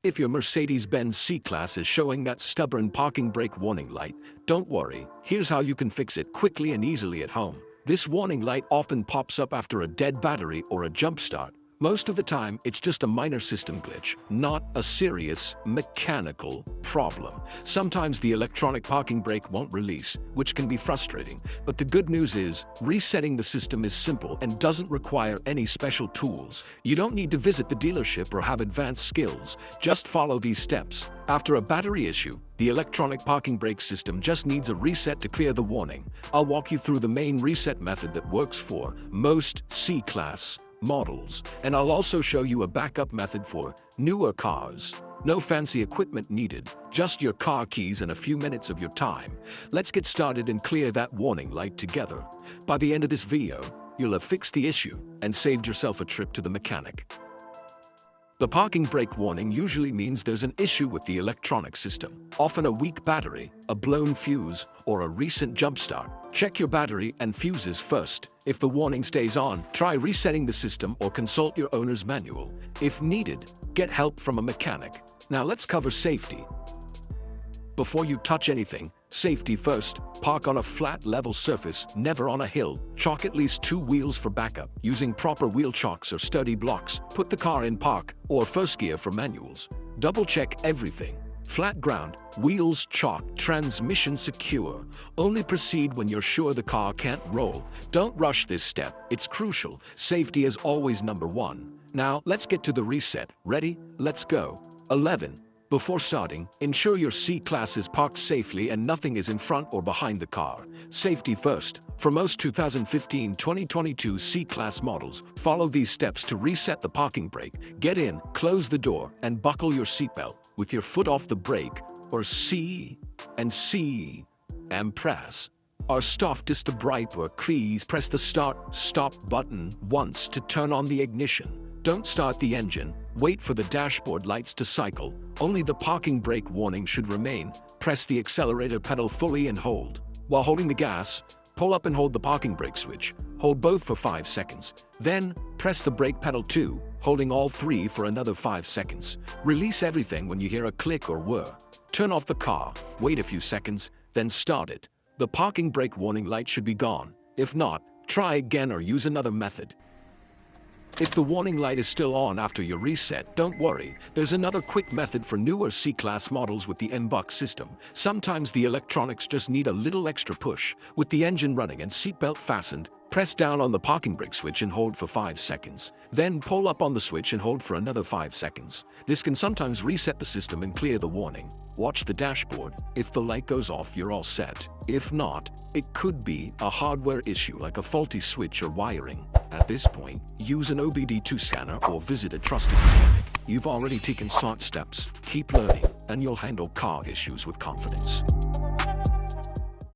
If your Mercedes Benz C Class is showing that stubborn parking brake warning light, don't worry, here's how you can fix it quickly and easily at home. This warning light often pops up after a dead battery or a jump start. Most of the time, it's just a minor system glitch, not a serious mechanical problem. Sometimes the electronic parking brake won't release, which can be frustrating. But the good news is, resetting the system is simple and doesn't require any special tools. You don't need to visit the dealership or have advanced skills. Just follow these steps. After a battery issue, the electronic parking brake system just needs a reset to clear the warning. I'll walk you through the main reset method that works for most C-Class models, and I'll also show you a backup method for newer cars. No fancy equipment needed, just your car keys and a few minutes of your time. Let's get started and clear that warning light together. By the end of this video, you'll have fixed the issue and saved yourself a trip to the mechanic. The parking brake warning usually means there's an issue with the electronic system, often a weak battery, a blown fuse, or a recent jump start. Check your battery and fuses first. If the warning stays on, try resetting the system or consult your owner's manual. If needed, get help from a mechanic. Now let's cover safety. Before you touch anything, safety first. Park on a flat, level surface, never on a hill. Chalk at least 2 wheels for backup. Using proper wheel chocks or sturdy blocks, put the car in park or first gear for manuals. Double check everything. Flat ground, wheels chalk, transmission secure. Only proceed when you're sure the car can't roll. Don't rush this step, it's crucial. Safety is always number one. Now let's get to the reset. Ready? Let's go. 11. Before starting, ensure your C-Class is parked safely and nothing is in front or behind the car. Safety first. For most 2015-2022 C-Class models, follow these steps to reset the parking brake. Get in, close the door, and buckle your seatbelt. With your foot off the brake, or C, and press. Or stop just a bright or crease. Press the start-stop button once to turn on the ignition. Don't start the engine. Wait for the dashboard lights to cycle. Only the parking brake warning should remain. Press the accelerator pedal fully and hold. While holding the gas, pull up and hold the parking brake switch. Hold both for 5 seconds. Then, press the brake pedal too, holding all 3 for another 5 seconds. Release everything when you hear a click or whir. Turn off the car, wait a few seconds, then start it. The parking brake warning light should be gone. If not, try again or use another method. If the warning light is still on after your reset, don't worry. There's another quick method for newer C-Class models with the M-Buck system. Sometimes the electronics just need a little extra push. With the engine running and seatbelt fastened, press down on the parking brake switch and hold for 5 seconds. Then pull up on the switch and hold for another 5 seconds. This can sometimes reset the system and clear the warning. Watch the dashboard. If the light goes off, you're all set. If not, it could be a hardware issue like a faulty switch or wiring. At this point, use an OBD2 scanner or visit a trusted mechanic. You've already taken smart steps. Keep learning, and you'll handle car issues with confidence.